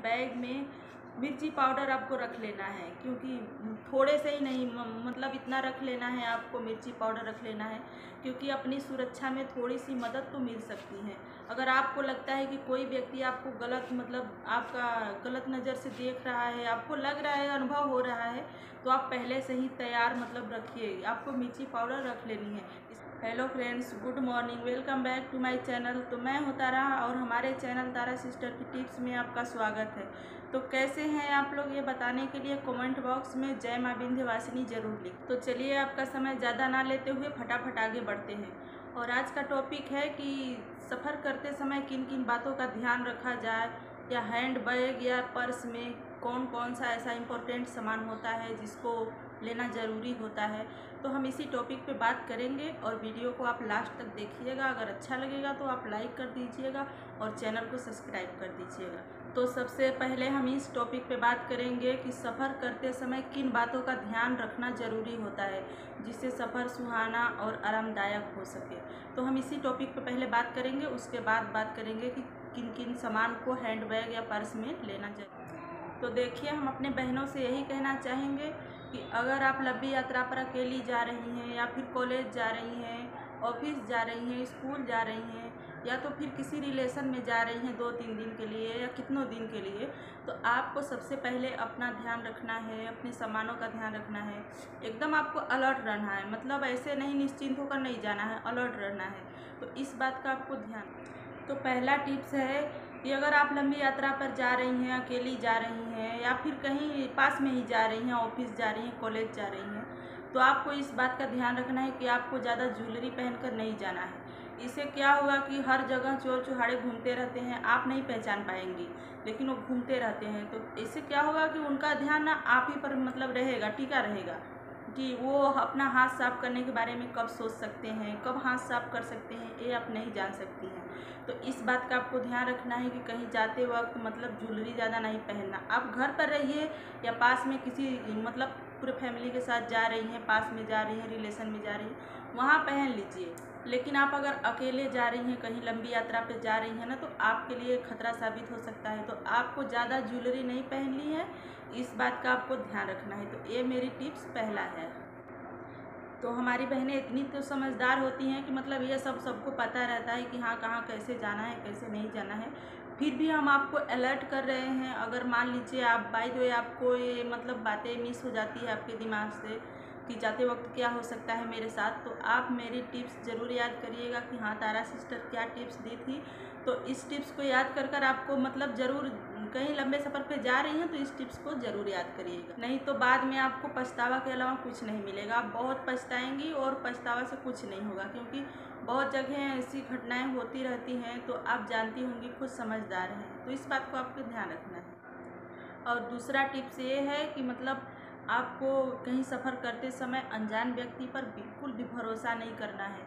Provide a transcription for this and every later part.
Bag में मिर्ची powder आपको रख लेना है, क्योंकि थोड़े से ही नहीं, मतलब इतना रख लेना है आपको, मिर्ची पाउडर रख लेना है, क्योंकि अपनी सुरक्षा में थोड़ी सी मदद तो मिल सकती है। अगर आपको लगता है कि कोई व्यक्ति आपको गलत, मतलब आपका गलत नज़र से देख रहा है, आपको लग रहा है, अनुभव हो रहा है, तो आप पहले से ही तैयार मतलब रखिए, आपको मिर्ची पाउडर रख लेनी है। Hello friends, good morning, welcome back to my channel. तो मैं हूं तारा और हमारे चैनल तारा सिस्टर की टिप्स में आपका स्वागत है। तो कैसे हैं आप लोग, ये बताने के लिए कमेंट बॉक्स में जय मां विंध्यवासिनी जरूर लिख। तो चलिए आपका समय ज़्यादा ना लेते हुए फटाफट आगे बढ़ते हैं। और आज का टॉपिक है कि सफ़र करते समय किन किन बातों का ध्यान रखा जाए, या हैंड बैग या पर्स में कौन कौन सा ऐसा इम्पोर्टेंट सामान होता है जिसको लेना ज़रूरी होता है। तो हम इसी टॉपिक पे बात करेंगे और वीडियो को आप लास्ट तक देखिएगा। अगर अच्छा लगेगा तो आप लाइक कर दीजिएगा और चैनल को सब्सक्राइब कर दीजिएगा। तो सबसे पहले हम इस टॉपिक पे बात करेंगे कि सफ़र करते समय किन बातों का ध्यान रखना ज़रूरी होता है जिससे सफ़र सुहाना और आरामदायक हो सके। तो हम इसी टॉपिक पे पहले बात करेंगे, उसके बाद बात करेंगे कि किन किन सामान को हैंड बैग या पर्स में लेना चाहिए। तो देखिए, हम अपने बहनों से यही कहना चाहेंगे कि अगर आप लंबी यात्रा पर अकेली जा रही हैं, या फिर कॉलेज जा रही हैं, ऑफिस जा रही हैं, स्कूल जा रही हैं, या तो फिर किसी रिलेशन में जा रही हैं 2-3 दिन के लिए या कितनों दिन के लिए, तो आपको सबसे पहले अपना ध्यान रखना है, अपने सामानों का ध्यान रखना है। एकदम आपको अलर्ट रहना है, मतलब ऐसे नहीं निश्चिंत होकर नहीं जाना है, अलर्ट रहना है। तो इस बात का आपको ध्यान। तो पहला टिप्स है कि अगर आप लंबी यात्रा पर जा रही हैं, अकेली जा रही हैं, या फिर कहीं पास में ही जा रही हैं, ऑफिस जा रही हैं, कॉलेज जा रही हैं, तो आपको इस बात का ध्यान रखना है कि आपको ज़्यादा ज्वेलरी पहनकर नहीं जाना है। इससे क्या होगा कि हर जगह चोर चुहाड़े घूमते रहते हैं, आप नहीं पहचान पाएंगी, लेकिन वो घूमते रहते हैं। तो इससे क्या होगा कि उनका ध्यान ना आप ही पर मतलब रहेगा, टिका रहेगा, कि वो अपना हाथ साफ करने के बारे में कब सोच सकते हैं, कब हाथ साफ कर सकते हैं, ये आप नहीं जान सकती हैं। तो इस बात का आपको ध्यान रखना है कि कहीं जाते वक्त मतलब ज्वेलरी ज़्यादा नहीं पहनना। आप घर पर रहिए या पास में किसी मतलब पूरे फैमिली के साथ जा रही हैं, पास में जा रही हैं, रिलेशन में जा रही हैं, वहाँ पहन लीजिए। लेकिन आप अगर अकेले जा रही हैं, कहीं लंबी यात्रा पे जा रही हैं ना, तो आपके लिए खतरा साबित हो सकता है। तो आपको ज़्यादा ज्वेलरी नहीं पहननी है, इस बात का आपको ध्यान रखना है। तो ये मेरी टिप्स पहला है। तो हमारी बहनें इतनी तो समझदार होती हैं कि मतलब ये सब सबको पता रहता है कि हाँ कहाँ कैसे जाना है, कैसे नहीं जाना है। फिर भी हम आपको अलर्ट कर रहे हैं। अगर मान लीजिए आप बाय द वे आपको ये मतलब बातें मिस हो जाती है आपके दिमाग से कि जाते वक्त क्या हो सकता है मेरे साथ, तो आप मेरी टिप्स ज़रूर याद करिएगा कि हाँ तारा सिस्टर क्या टिप्स दी थी। तो इस टिप्स को याद कर कर आपको मतलब ज़रूर, कहीं लंबे सफ़र पे जा रही हैं तो इस टिप्स को ज़रूर याद करिएगा, नहीं तो बाद में आपको पछतावा के अलावा कुछ नहीं मिलेगा। आप बहुत पछताएंगी और पछतावा से कुछ नहीं होगा, क्योंकि बहुत जगह ऐसी घटनाएं होती रहती हैं। तो आप जानती होंगी, खुद समझदार हैं, तो इस बात को आपको ध्यान रखना है। और दूसरा टिप्स ये है कि मतलब आपको कहीं सफ़र करते समय अनजान व्यक्ति पर बिल्कुल भी भरोसा नहीं करना है,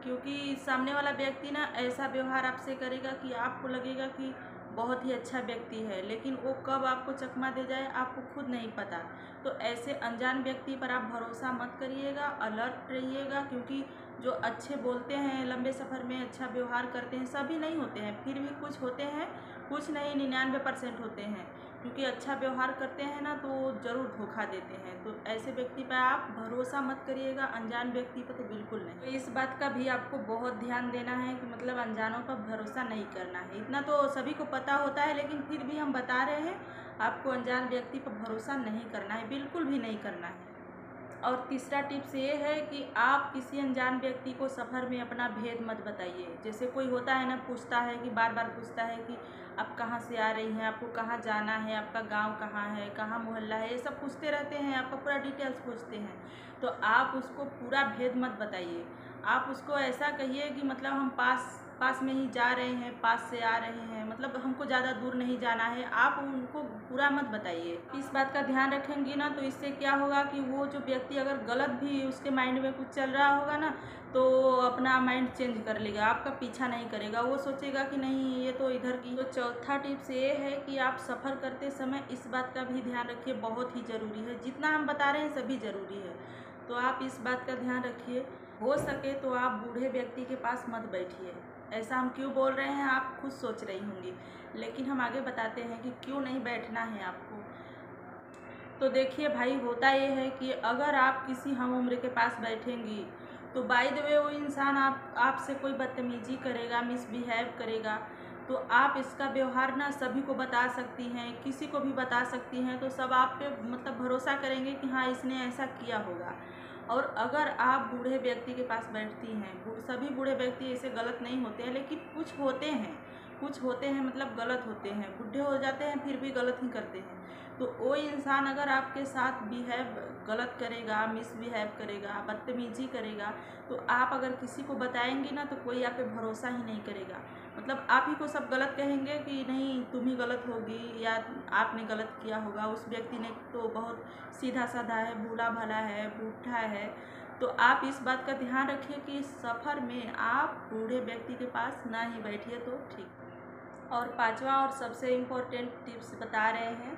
क्योंकि सामने वाला व्यक्ति ना ऐसा व्यवहार आपसे करेगा कि आपको लगेगा कि बहुत ही अच्छा व्यक्ति है, लेकिन वो कब आपको चकमा दे जाए आपको खुद नहीं पता। तो ऐसे अनजान व्यक्ति पर आप भरोसा मत करिएगा, अलर्ट रहिएगा, क्योंकि जो अच्छे बोलते हैं, लंबे सफ़र में अच्छा व्यवहार करते हैं, सभी नहीं होते हैं, फिर भी कुछ होते हैं, कुछ नहीं 99% होते हैं, क्योंकि अच्छा व्यवहार करते हैं ना तो ज़रूर धोखा देते हैं। तो ऐसे व्यक्ति पर आप भरोसा मत करिएगा, अनजान व्यक्ति पर तो बिल्कुल नहीं। तो इस बात का भी आपको बहुत ध्यान देना है कि मतलब अनजानों पर भरोसा नहीं करना है। इतना तो सभी को पता होता है, लेकिन फिर भी हम बता रहे हैं, आपको अनजान व्यक्ति पर भरोसा नहीं करना है, बिल्कुल भी नहीं करना है। और तीसरा टिप्स ये है कि आप किसी अनजान व्यक्ति को सफ़र में अपना भेद मत बताइए। जैसे कोई होता है ना, पूछता है कि बार बार पूछता है कि आप कहाँ से आ रही हैं, आपको कहाँ जाना है, आपका गांव कहाँ है, कहाँ मोहल्ला है, ये सब पूछते रहते हैं, आपका पूरा डिटेल्स पूछते हैं। तो आप उसको पूरा भेद मत बताइए। आप उसको ऐसा कहिए कि मतलब हम पास में ही जा रहे हैं, पास से आ रहे हैं, मतलब हमको ज़्यादा दूर नहीं जाना है। आप उनको पूरा मत बताइए। इस बात का ध्यान रखेंगी ना, तो इससे क्या होगा कि वो जो व्यक्ति अगर गलत भी उसके माइंड में कुछ चल रहा होगा ना, तो अपना माइंड चेंज कर लेगा, आपका पीछा नहीं करेगा, वो सोचेगा कि नहीं ये तो इधर की। तो चौथा टिप्स ये है कि आप सफ़र करते समय इस बात का भी ध्यान रखिए, बहुत ही ज़रूरी है। जितना हम बता रहे हैं सभी ज़रूरी है, तो आप इस बात का ध्यान रखिए। हो सके तो आप बूढ़े व्यक्ति के पास मत बैठिए, ऐसा हम क्यों बोल रहे हैं आप खुद सोच रही होंगी, लेकिन हम आगे बताते हैं कि क्यों नहीं बैठना है आपको। तो देखिए भाई, होता ये है कि अगर आप किसी हम उम्र के पास बैठेंगी तो बाय द वे वो इंसान आपसे कोई बदतमीजी करेगा, मिसबिहेव करेगा, तो आप इसका व्यवहार ना सभी को बता सकती हैं, किसी को भी बता सकती हैं, तो सब आप पे मतलब भरोसा करेंगे कि हाँ इसने ऐसा किया होगा। और अगर आप बूढ़े व्यक्ति के पास बैठती हैं, सभी बूढ़े व्यक्ति ऐसे गलत नहीं होते हैं, लेकिन कुछ होते हैं मतलब गलत होते हैं, बूढ़े हो जाते हैं फिर भी गलत ही करते हैं। तो वो इंसान अगर आपके साथ गलत करेगा, मिसबिहेव करेगा, बदतमीजी करेगा, तो आप अगर किसी को बताएंगी ना तो कोई आप पे भरोसा ही नहीं करेगा। मतलब आप ही को सब गलत कहेंगे कि नहीं तुम ही गलत होगी या आपने गलत किया होगा, उस व्यक्ति ने तो बहुत सीधा साधा है, भोला भाला है, बूढ़ा है। तो आप इस बात का ध्यान रखिए कि सफ़र में आप बूढ़े व्यक्ति के पास ना ही बैठिए तो ठीक। और पांचवा और सबसे इम्पोर्टेंट टिप्स बता रहे हैं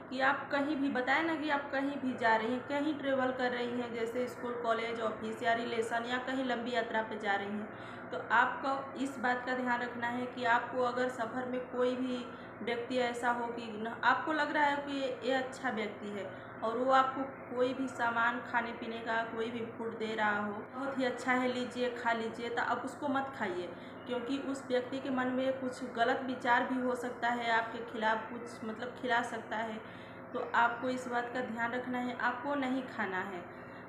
कि आप कहीं भी, बताएं ना कि आप कहीं भी जा रही हैं, कहीं ट्रेवल कर रही हैं, जैसे स्कूल, कॉलेज, ऑफिस या रिलेशन या कहीं लंबी यात्रा पे जा रही हैं, तो आपको इस बात का ध्यान रखना है कि आपको अगर सफ़र में कोई भी व्यक्ति ऐसा हो कि आपको लग रहा है कि ये अच्छा व्यक्ति है और वो आपको कोई भी सामान खाने पीने का कोई भी फूड दे रहा हो, बहुत ही अच्छा है, लीजिए, खा लीजिए, तो आप उसको मत खाइए, क्योंकि उस व्यक्ति के मन में कुछ गलत विचार भी हो सकता है, आपके खिलाफ कुछ मतलब खिला सकता है। तो आपको इस बात का ध्यान रखना है, आपको नहीं खाना है।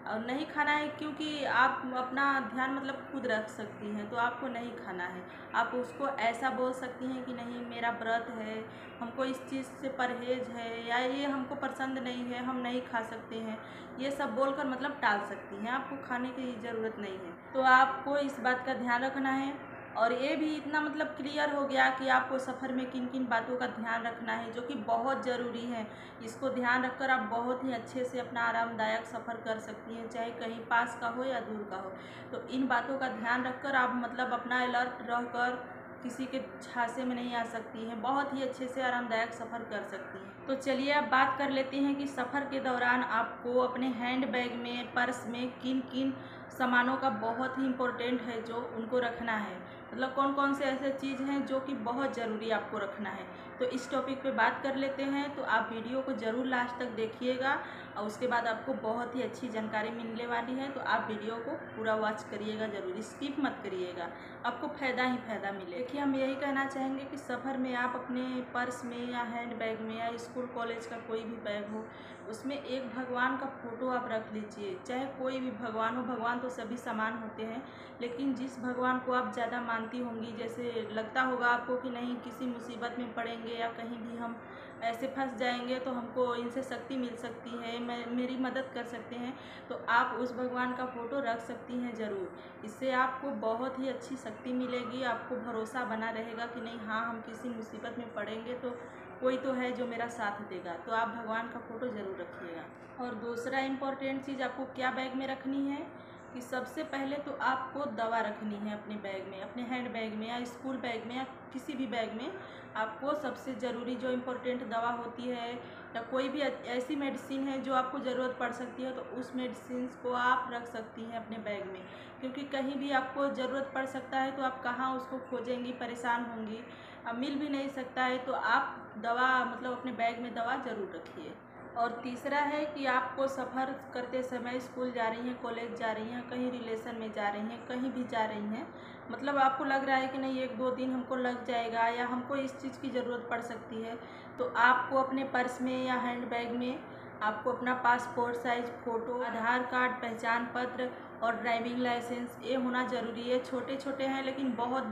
और नहीं खाना है क्योंकि आप अपना ध्यान मतलब खुद रख सकती हैं, तो आपको नहीं खाना है। आप उसको ऐसा बोल सकती हैं कि नहीं मेरा व्रत है, हमको इस चीज़ से परहेज है, या ये हमको पसंद नहीं है, हम नहीं खा सकते हैं, ये सब बोलकर मतलब टाल सकती हैं, आपको खाने की ज़रूरत नहीं है। तो आपको इस बात का ध्यान रखना है। और ये भी इतना मतलब क्लियर हो गया कि आपको सफ़र में किन किन बातों का ध्यान रखना है, जो कि बहुत ज़रूरी है। इसको ध्यान रखकर आप बहुत ही अच्छे से अपना आरामदायक सफ़र कर सकती हैं, चाहे कहीं पास का हो या दूर का हो। तो इन बातों का ध्यान रखकर आप मतलब अपना अलर्ट रहकर किसी के झांसे में नहीं आ सकती हैं, बहुत ही अच्छे से आरामदायक सफ़र कर सकती हैं। तो चलिए अब बात कर लेते हैं कि सफ़र के दौरान आपको अपने हैंड बैग में, पर्स में किन किन सामानों का बहुत ही इम्पोर्टेंट है जो उनको रखना है, मतलब कौन कौन से ऐसे चीज़ हैं जो कि बहुत ज़रूरी आपको रखना है। तो इस टॉपिक पे बात कर लेते हैं, तो आप वीडियो को ज़रूर लास्ट तक देखिएगा और उसके बाद आपको बहुत ही अच्छी जानकारी मिलने वाली है। तो आप वीडियो को पूरा वॉच करिएगा, ज़रूर स्किप मत करिएगा, आपको फ़ायदा ही फ़ायदा मिले। देखिए, हम यही कहना चाहेंगे कि सफ़र में आप अपने पर्स में या हैंड बैग में या स्कूल कॉलेज का कोई भी बैग हो, उसमें एक भगवान का फ़ोटो आप रख लीजिए, चाहे कोई भी भगवान हो। भगवान तो सभी समान होते हैं, लेकिन जिस भगवान को आप ज़्यादा मानती होंगी, जैसे लगता होगा आपको कि नहीं किसी मुसीबत में पड़ेंगे या कहीं भी हम ऐसे फंस जाएंगे तो हमको इनसे शक्ति मिल सकती है, मेरी मदद कर सकते हैं, तो आप उस भगवान का फ़ोटो रख सकती हैं ज़रूर। इससे आपको बहुत ही अच्छी शक्ति मिलेगी, आपको भरोसा बना रहेगा कि नहीं हाँ हम किसी मुसीबत में पड़ेंगे तो कोई तो है जो मेरा साथ देगा। तो आप भगवान का फ़ोटो ज़रूर रखिएगा। और दूसरा इम्पॉर्टेंट चीज़ आपको क्या बैग में रखनी है कि सबसे पहले तो आपको दवा रखनी है अपने बैग में, अपने हैंड बैग में या स्कूल बैग में या किसी भी बैग में। आपको सबसे ज़रूरी जो इम्पोर्टेंट दवा होती है या कोई भी ऐसी मेडिसिन है जो आपको ज़रूरत पड़ सकती है, तो उस मेडिसिन को आप रख सकती हैं अपने बैग में, क्योंकि कहीं भी आपको ज़रूरत पड़ सकता है तो आप कहाँ उसको खोजेंगी, परेशान होंगी, अब मिल भी नहीं सकता है। तो आप दवा मतलब अपने बैग में दवा ज़रूर रखिए। और तीसरा है कि आपको सफ़र करते समय स्कूल जा रही हैं, कॉलेज जा रही हैं, कहीं रिलेशन में जा रही हैं, कहीं भी जा रही हैं, मतलब आपको लग रहा है कि नहीं 1-2 दिन हमको लग जाएगा या हमको इस चीज़ की ज़रूरत पड़ सकती है, तो आपको अपने पर्स में या हैंड बैग में आपको अपना पासपोर्ट साइज़ फ़ोटो, आधार कार्ड, पहचान पत्र और ड्राइविंग लाइसेंस ये होना ज़रूरी है। छोटे छोटे हैं लेकिन बहुत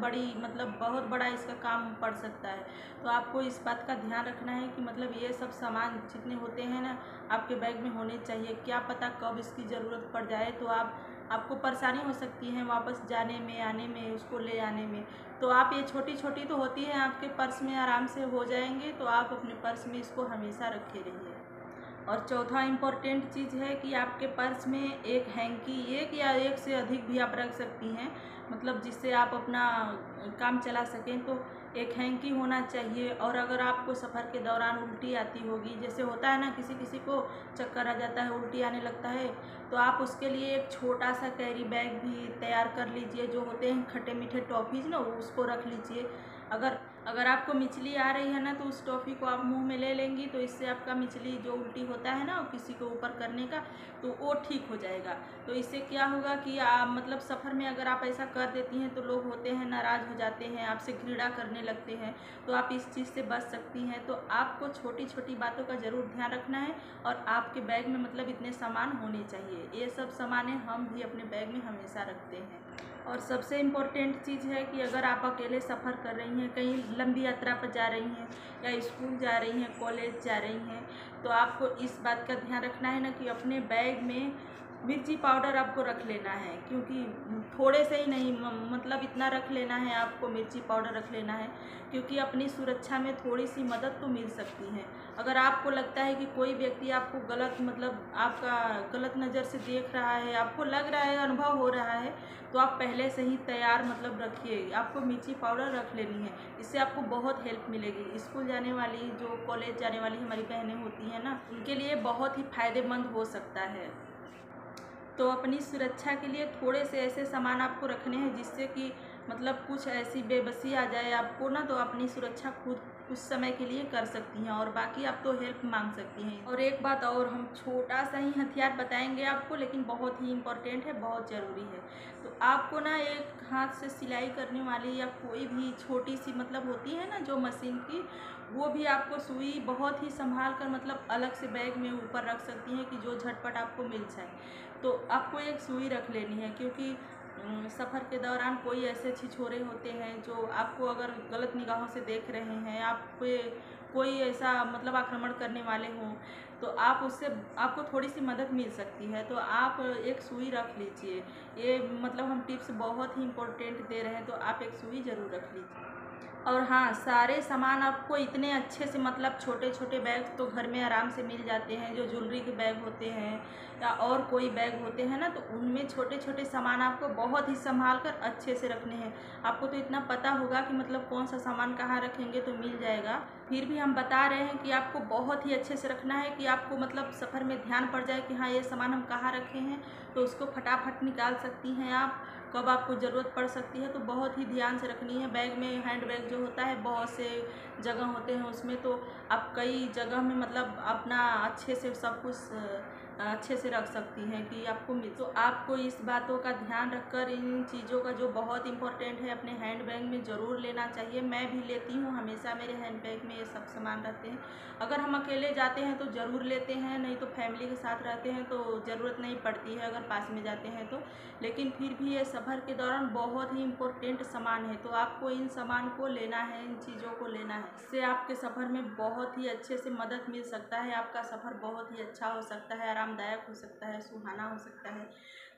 बड़ा इसका काम पड़ सकता है। तो आपको इस बात का ध्यान रखना है कि मतलब ये सब सामान जितने होते हैं ना आपके बैग में होने चाहिए। क्या पता कब इसकी ज़रूरत पड़ जाए तो आपको परेशानी हो सकती है वापस जाने में, आने में, उसको ले आने में। तो आप ये छोटी छोटी तो होती है आपके पर्स में आराम से हो जाएंगे, तो आप अपने पर्स में इसको हमेशा रखे रहिए। और चौथा इम्पॉर्टेंट चीज़ है कि आपके पर्स में एक हैंकी, एक या एक से अधिक भी आप रख सकती हैं, मतलब जिससे आप अपना काम चला सकें। तो एक हैंकी होना चाहिए। और अगर आपको सफ़र के दौरान उल्टी आती होगी, जैसे होता है ना किसी किसी को चक्कर आ जाता है, उल्टी आने लगता है, तो आप उसके लिए एक छोटा सा कैरी बैग भी तैयार कर लीजिए। जो होते हैं खट्टे मीठे टॉफ़ीज़ ना, उसको रख लीजिए। अगर आपको मिचली आ रही है ना, तो उस टॉफ़ी को आप मुंह में ले लेंगी, तो इससे आपका मिचली जो उल्टी होता है ना किसी को ऊपर करने का, तो वो ठीक हो जाएगा। तो इससे क्या होगा कि आप मतलब सफ़र में अगर आप ऐसा कर देती हैं तो लोग होते हैं नाराज़ हो जाते हैं, आपसे घृणा करने लगते हैं। तो आप इस चीज़ से बच सकती हैं। तो आपको छोटी छोटी बातों का ज़रूर ध्यान रखना है। और आपके बैग में मतलब इतने सामान होने चाहिए। ये सब सामानें हम भी अपने बैग में हमेशा रखते हैं। और सबसे इम्पोर्टेंट चीज़ है कि अगर आप अकेले सफ़र कर रही हैं, कहीं लंबी यात्रा पर जा रही हैं, या स्कूल जा रही हैं, कॉलेज जा रही हैं, तो आपको इस बात का ध्यान रखना है ना कि अपने बैग में मिर्ची पाउडर आपको रख लेना है। क्योंकि थोड़े से ही नहीं, मतलब इतना रख लेना है, आपको मिर्ची पाउडर रख लेना है। क्योंकि अपनी सुरक्षा में थोड़ी सी मदद तो मिल सकती है। अगर आपको लगता है कि कोई व्यक्ति आपको गलत मतलब आपका गलत नज़र से देख रहा है, आपको लग रहा है, अनुभव हो रहा है, तो आप पहले से ही तैयार मतलब रखिए। आपको मिर्ची पाउडर रख लेनी है। इससे आपको बहुत हेल्प मिलेगी। स्कूल जाने वाली, जो कॉलेज जाने वाली हमारी बहनें होती हैं ना, उनके लिए बहुत ही फ़ायदेमंद हो सकता है। तो अपनी सुरक्षा के लिए थोड़े से ऐसे सामान आपको रखने हैं जिससे कि मतलब कुछ ऐसी बेबसी आ जाए आपको ना, तो अपनी सुरक्षा खुद कुछ समय के लिए कर सकती हैं। और बाकी आप तो हेल्प मांग सकती हैं। और एक बात और, हम छोटा सा ही हथियार बताएंगे आपको, लेकिन बहुत ही इम्पोर्टेंट है, बहुत ज़रूरी है। तो आपको ना एक हाथ से सिलाई करने वाली या कोई भी छोटी सी मतलब होती है ना जो मशीन की, वो भी आपको सुई बहुत ही संभाल कर मतलब अलग से बैग में ऊपर रख सकती हैं कि जो झटपट आपको मिल जाए। तो आपको एक सुई रख लेनी है। क्योंकि सफ़र के दौरान कोई ऐसे छिछोरे होते हैं जो आपको अगर गलत निगाहों से देख रहे हैं, आप पे कोई ऐसा मतलब आक्रमण करने वाले हों, तो आप उससे आपको थोड़ी सी मदद मिल सकती है। तो आप एक सुई रख लीजिए। ये मतलब हम टिप्स बहुत ही इम्पोर्टेंट दे रहे हैं, तो आप एक सुई ज़रूर रख लीजिए। और हाँ, सारे सामान आपको इतने अच्छे से मतलब छोटे छोटे बैग तो घर में आराम से मिल जाते हैं। जो ज्वेलरी के बैग होते हैं या और कोई बैग होते हैं ना, तो उनमें छोटे छोटे सामान आपको बहुत ही संभाल कर अच्छे से रखने हैं। आपको तो इतना पता होगा कि मतलब कौन सा सामान कहाँ रखेंगे तो मिल जाएगा। फिर भी हम बता रहे हैं कि आपको बहुत ही अच्छे से रखना है कि आपको मतलब सफ़र में ध्यान पड़ जाए कि हाँ ये सामान हम कहाँ रखे हैं, तो उसको फटाफट निकाल सकती हैं आप। कब आपको ज़रूरत पड़ सकती है, तो बहुत ही ध्यान से रखनी है। बैग में हैंड बैग जो होता है, बहुत से जगह होते हैं उसमें, तो आप कई जगह में मतलब अपना अच्छे से सब कुछ अच्छे से रख सकती हैं कि आपको तो आपको इस बातों का ध्यान रखकर इन चीज़ों का जो बहुत इम्पोर्टेंट है अपने हैंड बैग में ज़रूर लेना चाहिए। मैं भी लेती हूँ, हमेशा मेरे हैंड बैग में ये सब सामान रहते हैं। अगर हम अकेले जाते हैं तो ज़रूर लेते हैं, नहीं तो फैमिली के साथ रहते हैं तो ज़रूरत नहीं पड़ती है अगर पास में जाते हैं तो। लेकिन फिर भी ये सफ़र के दौरान बहुत ही इम्पोर्टेंट सामान है, तो आपको इन सामान को लेना है, इन चीज़ों को लेना है। इससे आपके सफ़र में बहुत ही अच्छे से मदद मिल सकता है। आपका सफ़र बहुत ही अच्छा हो सकता है, आरामदायक हो सकता है, सुहाना हो सकता है।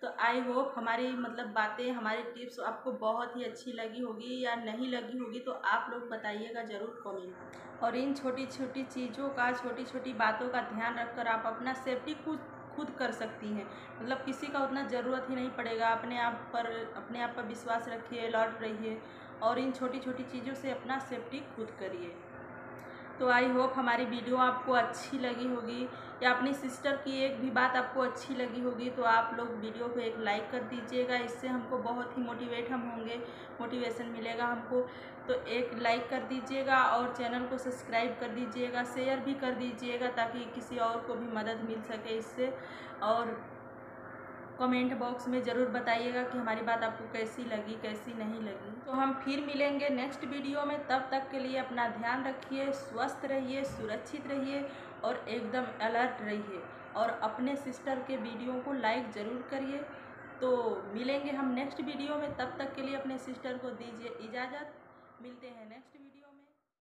तो आई होप हमारी मतलब बातें, हमारी टिप्स आपको बहुत ही अच्छी लगी होगी या नहीं लगी होगी, तो आप लोग बताइएगा ज़रूर कमेंट। और इन छोटी छोटी चीज़ों का, छोटी छोटी बातों का ध्यान रखकर आप अपना सेफ्टी खुद कर सकती हैं। मतलब किसी का उतना ज़रूरत ही नहीं पड़ेगा। अपने आप पर विश्वास रखिए, अलर्ट रहिए और इन छोटी छोटी चीज़ों से अपना सेफ्टी खुद करिए। तो आई होप हमारी वीडियो आपको अच्छी लगी होगी, या अपनी सिस्टर की एक भी बात आपको अच्छी लगी होगी, तो आप लोग वीडियो को एक लाइक कर दीजिएगा। इससे हमको बहुत ही मोटिवेशन मिलेगा हमको। तो एक लाइक कर दीजिएगा और चैनल को सब्सक्राइब कर दीजिएगा, शेयर भी कर दीजिएगा ताकि किसी और को भी मदद मिल सके इससे। और कमेंट बॉक्स में ज़रूर बताइएगा कि हमारी बात आपको कैसी लगी, कैसी नहीं लगी। तो हम फिर मिलेंगे नेक्स्ट वीडियो में। तब तक के लिए अपना ध्यान रखिए, स्वस्थ रहिए, सुरक्षित रहिए और एकदम अलर्ट रहिए। और अपने सिस्टर के वीडियो को लाइक ज़रूर करिए। तो मिलेंगे हम नेक्स्ट वीडियो में। तब तक के लिए अपने सिस्टर को दीजिए इजाज़त। मिलते हैं नेक्स्ट वीडियो में।